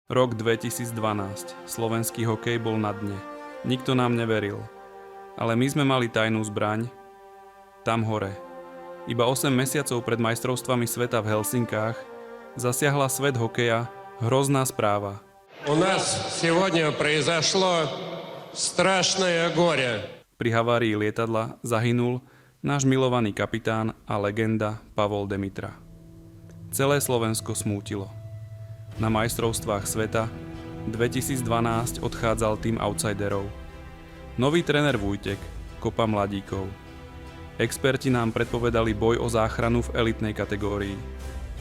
Rok 2012. Slovenský hokej bol na dne. Nikto nám neveril. Ale my sme mali tajnú zbraň. Tam hore. Iba 8 mesiacov pred majstrovstvami sveta v Helsinkách zasiahla svet hokeja hrozná správa. У нас сегодня произошло страшное горе. Pri havárii lietadla zahynul náš milovaný kapitán a legenda Pavol Demitra. Celé Slovensko smútilo. Na majstrovstvách sveta 2012 odchádzal tým outsiderov. Nový tréner Vujtek, kopa mladíkov. Experti nám predpovedali boj o záchranu v elitnej kategórii.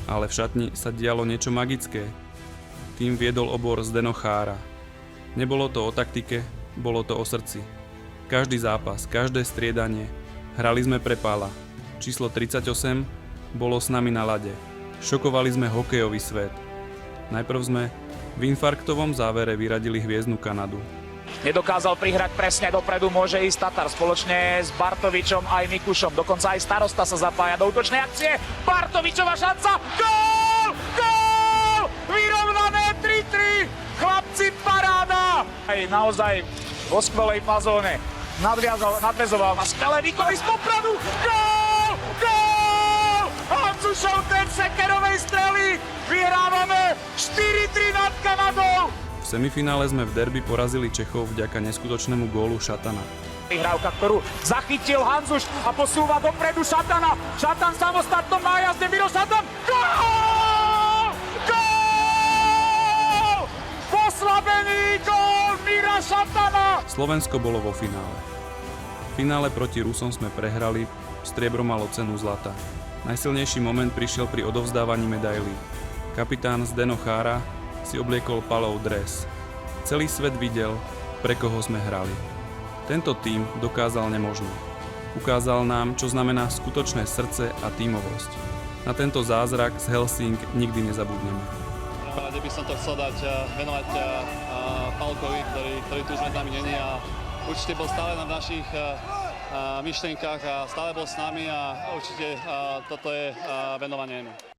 Ale v šatni sa dialo niečo magické. Tým viedol obor Zdeno Chára. Nebolo to o taktike, bolo to o srdci. Každý zápas, každé striedanie. Hrali sme pre Pála. Číslo 38 bolo s nami na ľade. Šokovali sme hokejový svet. Najprv sme v infarktovom závere vyradili hviezdnu Kanadu. Nedokázal prihrať presne dopredu, môže ísť Tatar spoločne s Bartovičom aj Mikušom. Dokonca aj starosta sa zapája do útočnej akcie. Bartovičová šanca. Gól! Gól! Vyrovnané 3-3. Chlapci, paráda! Aj naozaj vo skvelej fazóne. Nadväzoval na skvelé výkony z Popradu. Gól! Gól! Hanzušov ten sekerovej strely. Vyhrávame 4-3 nad Kanadou. V semifinále sme v derby porazili Čechov vďaka neskutočnému gólu Šatana. Prihrávka, ktorú zachytil Hanzuš a posúva dopredu Šatana. Šatan v samostatnom nájazde, Miro Šatan. Gól! Gól! Poslabený gól Mira Šatana. Slovensko bolo vo finále. V finále proti Rusom sme prehrali, striebro malo cenu zlata. Najsilnejší moment prišiel pri odovzdávaní medailí. Kapitán Zdeno Chára si obliekol Pálov dres. Celý svet videl, pre koho sme hrali. Tento tím dokázal nemožné. Ukázal nám, čo znamená skutočné srdce a tímovosť. Na tento zázrak z Helsing nikdy nezabudneme. Kde by som to chcel venovať Pálkovi, ktorý tu už med nami není a určite bol stále na našich myšlienkach a stále bol s nami a určite toto je venovanie jemu.